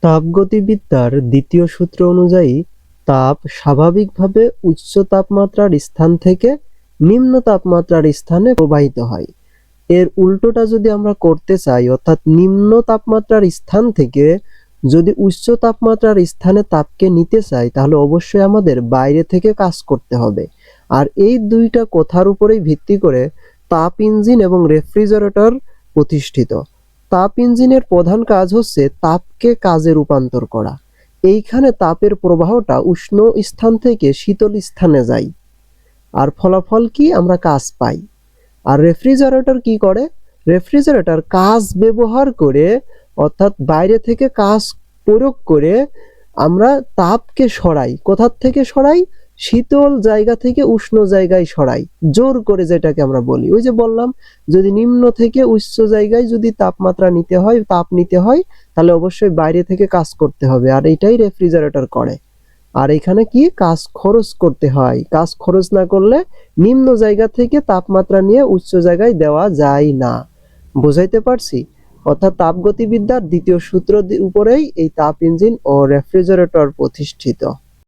তাপগতিবিদ্যার দ্বিতীয় সূত্র অনুযায়ী তাপ স্বাভাবিকভাবে উচ্চ তাপমাত্রার স্থান থেকে নিম্ন তাপমাত্রার স্থানে প্রবাহিত হয়। এর উল্টোটা যদি আমরা করতে চাই, অর্থাৎ নিম্ন তাপমাত্রার স্থান থেকে যদি উচ্চ তাপমাত্রার স্থানে তাপকে নিতে চাই, তাহলে অবশ্যই আমাদের বাইরে থেকে কাজ করতে হবে। আর এই দুইটা কথার উপরেই ভিত্তি করে তাপ ইঞ্জিন এবং রেফ্রিজারেটর প্রতিষ্ঠিত। তাপ ইঞ্জিনের প্রধান কাজ হচ্ছে তাপকে কাজে রূপান্তর করা। এইখানে তাপের প্রবাহটা উষ্ণ স্থান থেকে শীতল স্থানে যায়, আর ফলাফল কি, আমরা কাজ পাই। আর রেফ্রিজারেটর কি করে? রেফ্রিজারেটর কাজ ব্যবহার করে, অর্থাৎ বাইরে থেকে কাজ প্রয়োগ করে আমরা তাপকে সরাই। কোথার থেকে সরাই? শীতল জায়গা থেকে উষ্ণ জায়গায় সরাই, জোর করে, যেটাকে আমরা বলি। ওই যে বললাম, যদি নিম্ন থেকে উচ্চ জায়গায় যদি তাপমাত্রা নিতে হয়, তাপ নিতে হয়, তাহলে অবশ্যই বাইরে থেকে কাজ করতে হবে, আর এটাই রেফ্রিজারেটর করে। আর এখানে কি, কাজ খরচ করতে হয়। কাজ খরচ না করলে নিম্ন জায়গা থেকে তাপমাত্রা নিয়ে উচ্চ জায়গায় দেওয়া যায় না। বুঝাইতে পারছি? অর্থাৎ তাপগতিবিদ্যার দ্বিতীয় সূত্র উপরেই এই তাপ ইঞ্জিন ও রেফ্রিজারেটর প্রতিষ্ঠিত।